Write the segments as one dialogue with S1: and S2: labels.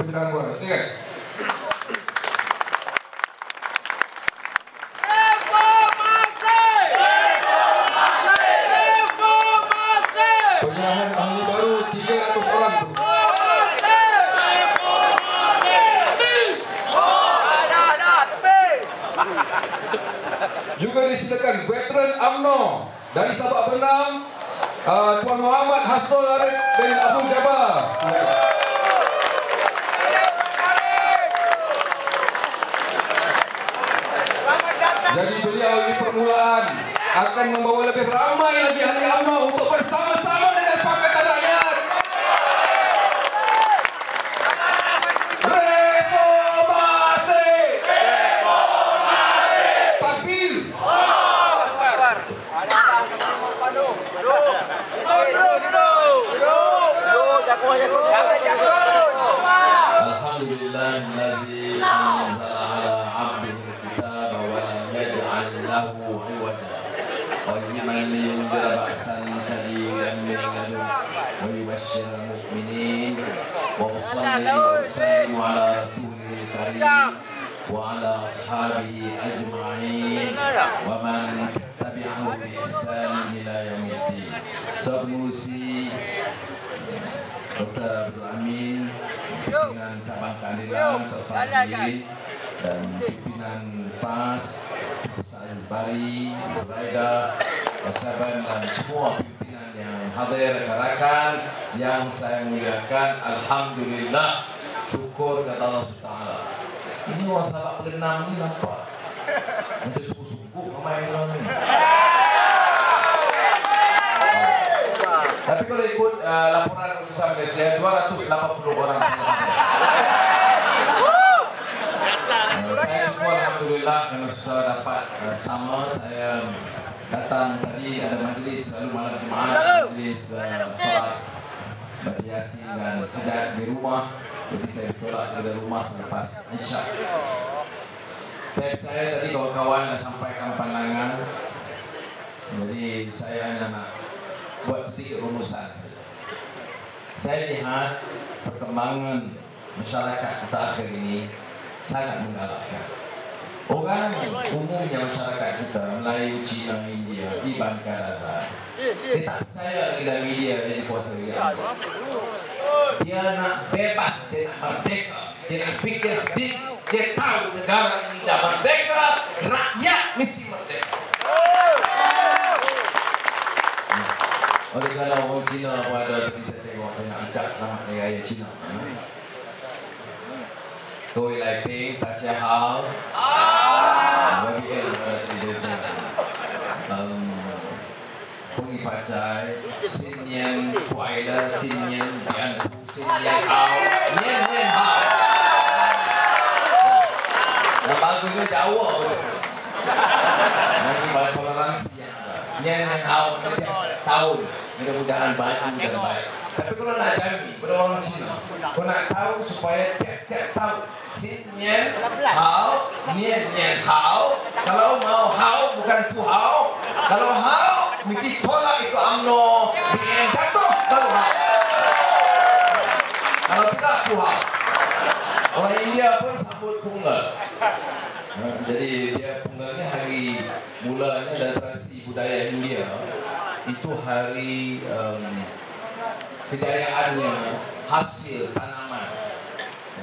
S1: penyerahan bonus. Ingat. Penyerahan ahli baru 300 orang. Juga disediakan veteran UMNO dari Sabak Berenang, Tuan Muhammad Hasrul Arif bin Abdul Jabbar. Jadi beliau di permulaan akan membawa lebih ramai lagi ahli UMNO untuk bersama-sama dengan Pakatan Rakyat. Reformasi. Takbir.
S2: Alhamdulillahillazi anzala ala 'abdihi kitaba wa lam yaj'al lahu 'iwaja qayyiman liyundhira ba'san shadidan min ladunhu wa yubashshiral mu'minin wa usalli wa usallimu ala rasulihil karim wa ala ashabihi ajma'in wa man tabi'ahum bi ihsan ila yaumiddin. Sabusi Dr. Abdul Amin, pimpinan cabang keadilan Sosadi dan pimpinan PAS, Aziz Bari, Buraida, Saban dan semua pimpinan yang hadir, rekan-rekan yang saya muliakan. Alhamdulillah, syukur kepada Allah Subhanahu. Ini wasabak berenang ini nampak macam sungguh-sungguh ramai orang ini. Tapi kalau ikut laporan utusan Malaysia 280 orang. Saya semua alhamdulillah karena sudah dapat sama. Saya datang tadi ada majlis lalu malam Jumaat, majlis solat baca Yasin dan kerja di rumah. Jadi saya bertolak dari rumah selepas Isyak. Saya percaya tadi kawan-kawan dah sampaikan pandangan. Jadi saya hanya nak buat sedikit rumusan. Saya lihat perkembangan masyarakat kita akhir ini sangat menggalakkan. Orang umumnya masyarakat kita, Melayu, Cina, India, di Bandar Azhar, dia tak percaya dengan media yang dikuasai dia. Dia nak bebas, dia nak merdeka, dia nak fikir sendiri, dia tahu negara ini dah merdeka, rakyat mesti merdeka. Oleh kerana orang Cina pun ada, tadi saya tengok banyak ucap selamat hari raya Cina. Koi Lai Ping, Tak Chia Hao, YBN Pung Yi Fa Chai, Xin Nian Kuai La, Xin Nian Bian Tu, Xin Nian Hao, Nian Nian Hao. Yang bagusnya Jawa pun. Yang bahasa toleransi yang ada. Nian Nian Hao, tahun. Mudah-mudahan baju dan baik. Tapi kalau nak jami pada orang Cina, kau nak tahu supaya tiap-tiap tahu Xin Nian Hao, Nian Nian Hao. Kalau mau Hao bukan Pu Hao. Kalau Hao mesti tolak itu UMNO, BN jatuh baru Hao. Kalau tidak Pu Hao. Orang India pun sambut Pungal. Jadi dia Pungalnya hari mulanya dari tradisi budaya India. Itu hari kejayaannya hasil tanaman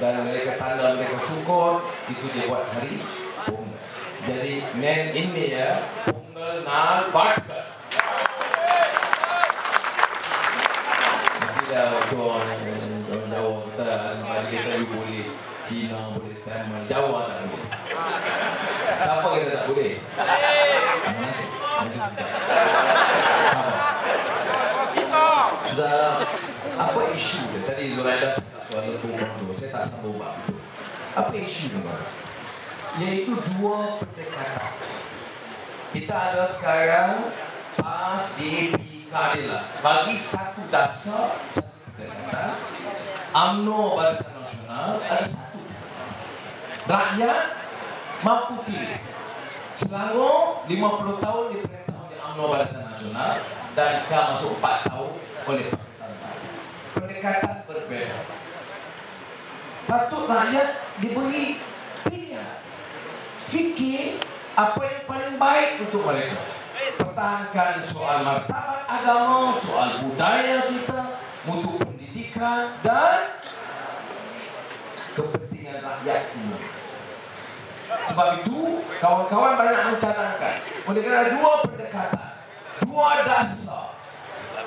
S2: dan mereka tanda mereka syukur, itu dia buat hari Pungal. Jadi men ini ya Pungal Nal Vodka. Tidak orang Jawa kita sama kita boleh Cina boleh Tamil Jawa tak boleh. Siapa kita tak boleh? Sudah apa isu dia? Tadi Zuraida cakap soal lepung tu, saya tak sambung bab itu. Apa isu dia? Yaitu dua pendekatan. Kita ada sekarang PAS, DAP, keadilan. Bagi satu dasar, satu pendekatan. UMNO Barisan Nasional ada satu. Rakyat mampu pilih. Selangor 50 tahun diperintah oleh UMNO Barisan Nasional dan sekarang masuk 4 tahun oleh Pakatan Baru. Pendekatan berbeda. patut rakyat diberi pilihan. Fikir apa yang paling baik untuk mereka. Pertahankan soal martabat agama, soal budaya kita, mutu pendidikan dan kepentingan rakyat ini. Sebab itu kawan-kawan banyak mencadangkan oleh kerana dua pendekatan, dua dasar,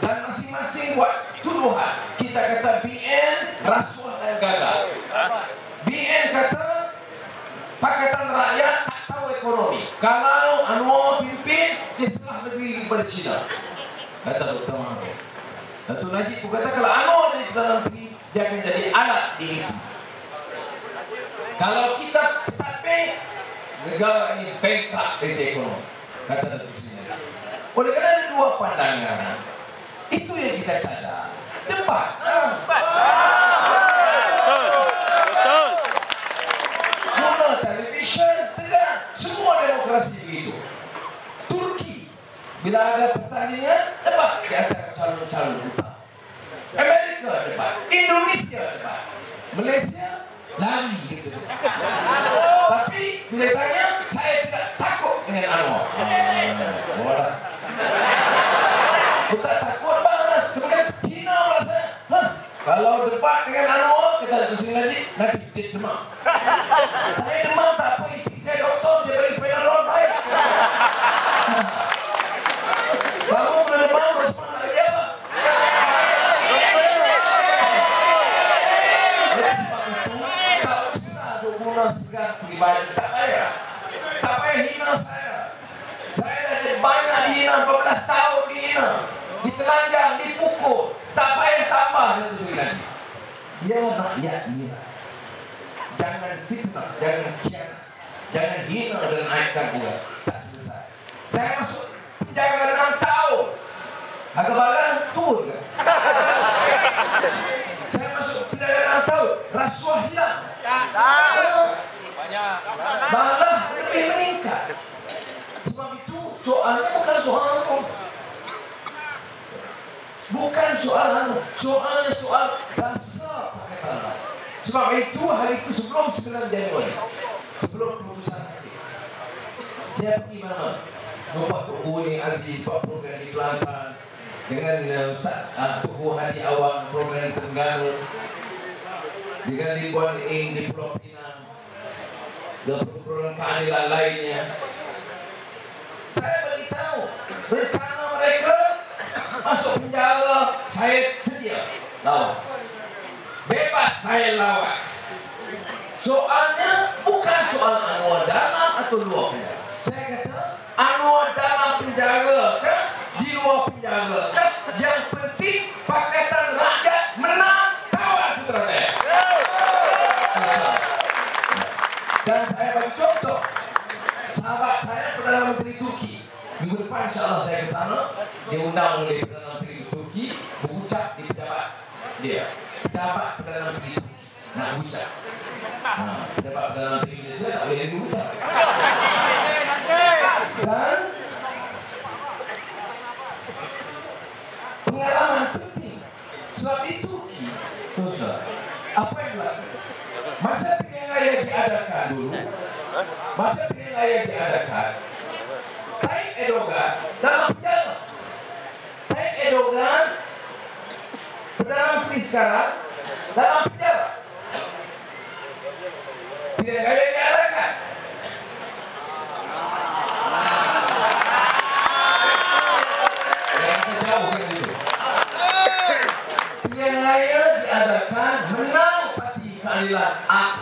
S2: dan masing-masing buat tuduhan. Kita kata BN rasuah dan gagal. BN kata Pakatan Rakyat tak tahu ekonomi. Kalau Anwar pimpin, dia serah negeri kepada China. Kata Dr. Mahathir. Datuk Najib pun kata kalau Anwar jadi Perdana Menteri, dia akan jadi alat di kalau kita takbir, negara ini bankrupt dari segi ekonomi. Kata Datuk Seri. Oleh kerana ada dua pandangan, itu yang kita cadang. Debat.
S3: Betul.
S2: Guna televisyen, tegang. Semua demokrasi begitu. Turki, bila ada pertandingan, debat di antara calon-calon utama. Amerika debat. Indonesia debat. Malaysia lari gitu. Tapi bila tanya, saya tidak takut dengan Anwar. Bola. Aku tak takut bahas. Kemudian hina pula saya. Kalau debat dengan Anwar, kita Datuk Seri Najib, nanti dia demam. Saya demam tak apa, isteri saya doktor, dia bagi Panadol baik. Kamu boleh demam, respon nak bagi apa? Segala pribadi tak payah hina saya. Saya dah banyak dihina, 14 tahun dihina, ditelanjang, dipukul, tak payah tambah itu sekali. Dia rakyat mira. Jangan fitnah, jangan khianat, jangan hina dan naikkan orang. Tak selesai. Saya masuk penjara 6 tahun. Agak barang turun kan? Saya masuk penjara 6 tahun, rasuah hilang. Malah lebih meningkat. Sebab itu soalnya bukan soalnya soal dasar Pakatan Rakyat. Sebab itu hari itu sebelum 9 Januari, sebelum keputusan hakim, saya pergi mana? Nampak Tok Guru Aziz buat program di Kelantan dengan Ustaz Tok Guru Hadi Awang program di Terengganu, dengan Ridwan Ing di Pulau Pinang dan program keadilan lainnya. Saya beritahu rencana mereka masuk penjara, saya sedia lawan, bebas saya lawan. Soalnya bukan soal Anwar dalam atau luar penjara. Saya kata Anwar dalam penjara ke di luar penjara ke, yang penting Pakatan Rakyat menang, kawan putra saya. Dan saya bagi contoh, sahabat saya Perdana Menteri Turki. Minggu depan insyaAllah saya ke sana. Dia undang oleh Perdana Menteri Turki berucap di pejabat dia. Pejabat Perdana Menteri Turki nak berucap. Pejabat Perdana Menteri Indonesia tak boleh berucap. Dan pengalaman penting. Sebab di Turki, apa yang berlaku? Masa pilihan raya diadakan dulu, Tayyip Erdogan dalam penjara. Tayyip Erdogan, Perdana Menteri sekarang, dalam penjara. Pilihan raya diadakan. Yang sejauh kan itu. Pilihan raya diadakan, menang parti keadilan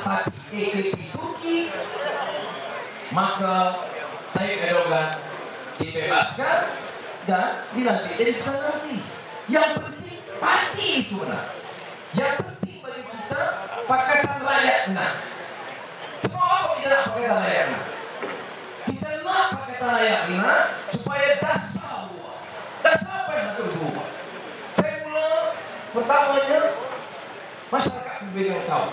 S2: parti AKP Turki, maka Tayyip Erdogan dibebaskan dan dilantik jadi Perdana Menteri. Yang penting parti itu menang. Yang penting bagi kita Pakatan Rakyat menang. Semua apa kita nak Pakatan Rakyat menang? Kita nak Pakatan Rakyat menang supaya dasar buat. Dasar apa yang harus berubah? Saya mula pertamanya masyarakat berbeza tahu.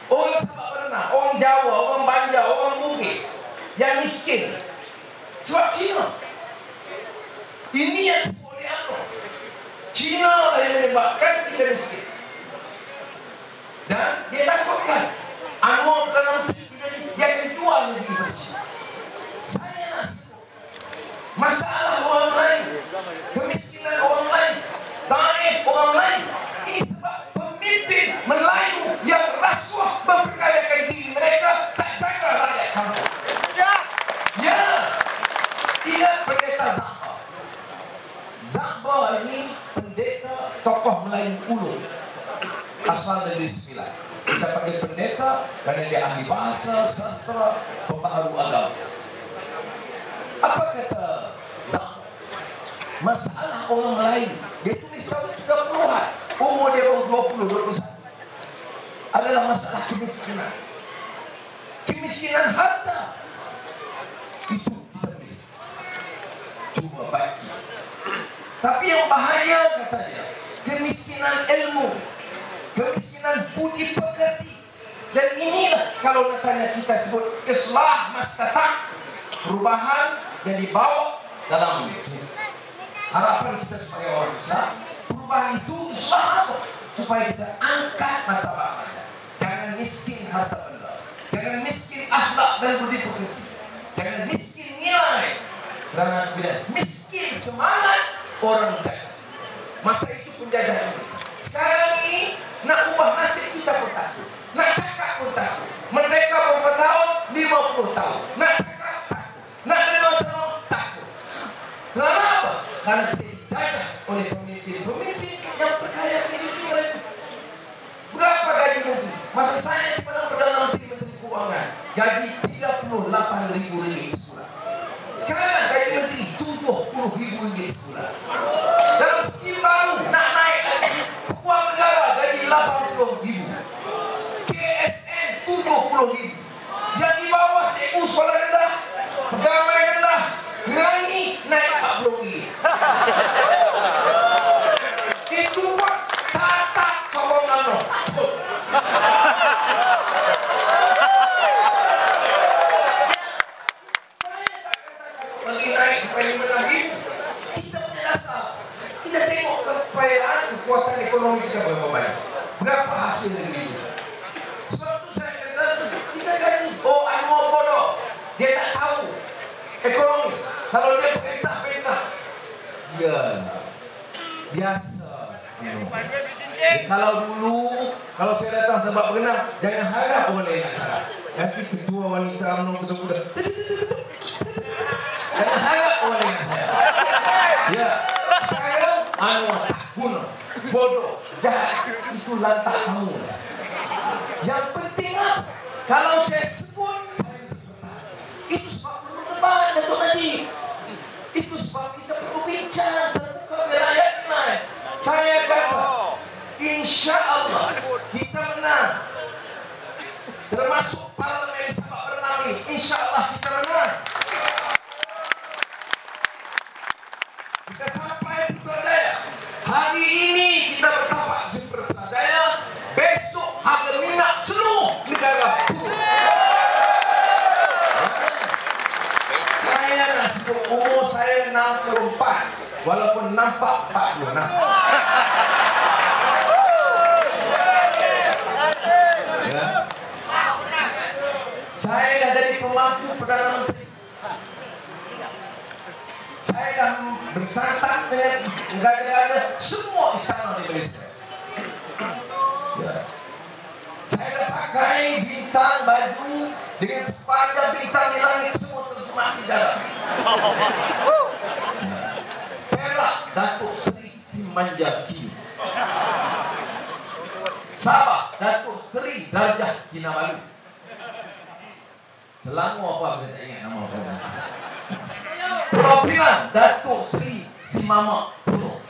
S2: Orang Sabak berenang, orang Jawa, orang Banjar, orang Bugis yang miskin. Sebab Cina. Ini yang boleh apa? Cina lah yang menyebabkan kita miskin. Dan dia takut perwakilan. Kita panggil pendeta karena dia ahli bahasa, sastra, pembaharu agama. Apa kata Zam? Masalah orang lain, dia tulis tahun 30-an, umur dia baru 20-21, adalah masalah kemiskinan. Kemiskinan harta itu kita boleh cuma bagi. Tapi yang bahaya katanya, kemiskinan ilmu, kemiskinan budi pekerti. Dan inilah kalau katanya kita sebut islah masyarakat, perubahan yang dibawa dalam harapan kita sebagai orang Islam. Perubahan itu islah apa? Supaya kita angkat martabatnya. Jangan miskin harta benda, jangan miskin akhlak dan budi pekerti, jangan miskin nilai. Karena bila miskin semangat, orang kaya. Masa itu penjajahan. Sekarang ini nak ubah nasib kita pun takut, nak cakap pun takut. Merdeka berapa tahun? 50 tahun. Nak cakap takut, nak dengar ceramah takut. Kenapa? Karena kita dijajah oleh pemimpin-pemimpin yang perkaya ini mereka. Berapa gaji menteri? Masa saya di Perdana Menteri Keuangan, gaji 38.000 ringgit sebulan. Sekarang gaji menteri 70.000 ringgit sebulan. Dalam skim baru nak naik lagi. Kepuan negara gaji 80.000. KSN 70.000. Yang di bawah cikgu sekolah rendah, pegawai rendah, kerani naik 40 ringgit. Itu buat tata sokongan no. Saya tak katakan lagi naik sampai 15.000. Kita punya dasar. Kita tengok kekayaan, kekuatan ekonomi kita berapa banyak. Berapa hasil negeri itu. Sebab itu saya kata, kita gaji. Oh, Anwar bodoh. Dia tak tahu ekonomi. Kalau dia perintah-perintah, ya biasa. Kalau dulu, kalau saya datang sebab berenang, jangan harap orang lain nak salah. Nanti ketua wanita UMNO ketua muda, jangan harap orang lain nak saya. Ya, saya Anwar tak guna, bodoh, jahat. Itu lantak kamu. Yang penting apa? Kalau saya sebut, saya sebut. Itu sebab perlu debat Datuk Najib. Itu sebab kita perlu bincang terbuka berakyatnya. Saya kata, insya Allah kita menang. Termasuk parlimen Sabak Bernami, insya Allah kita menang. Kita sampai Putrajaya. Hari ini kita bertapak di Putrajaya. Besok harga minyak seluruh negara turun. Saya nak sebut umur saya 64, walaupun nampak 46. Ya. Saya dah jadi pemangku Perdana Menteri. Saya dah bersantap dengan negara-negara semua istana di Malaysia. Ya. Saya dah pakai bintang baju dengan sepanjang bintang di langit semua tersemat di dalam. Ya. Perak Datuk Seri Simanjaki. Sabah Datuk Seri Darjah Kinabalu. Selangor apa saya tak ingat nama apa. Pulau Pinang Datuk Seri Simama Puno.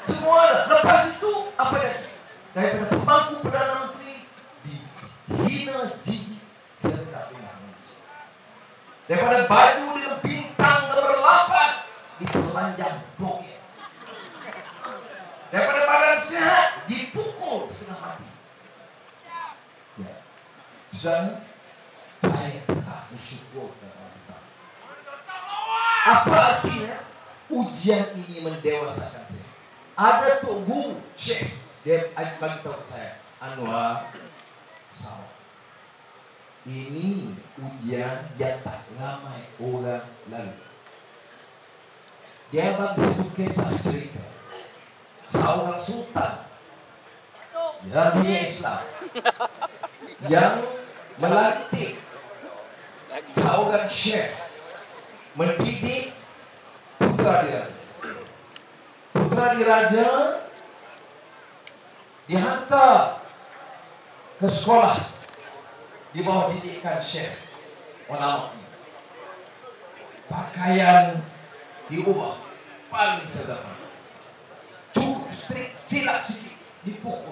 S2: Semua dah. Lepas itu apa yang daripada pemangku Perdana Menteri dihina jijik serendah-rendah manusia. Daripada baju dengan bintang berlapat ditelanjang bokeh. Daripada badan sehat dipukul setengah mati. Ya. Saya tetap bersyukur kepada Allah. Apa artinya? Ujian ini mendewasakan saya. Ada Tok Guru Syekh, dia bagi tahu saya, Anwar, sabar. Ini ujian yang tak ramai orang lalu. Dia bagi satu kisah cerita seorang sultan dalam dunia Islam yang melantik seorang syekh mendidik putra diraja. Putra diraja
S4: dihantar ke sekolah di bawah didikan Syekh ulama ini. Pakaian diubah paling sederhana, cukup strict, silap sedikit dipukul.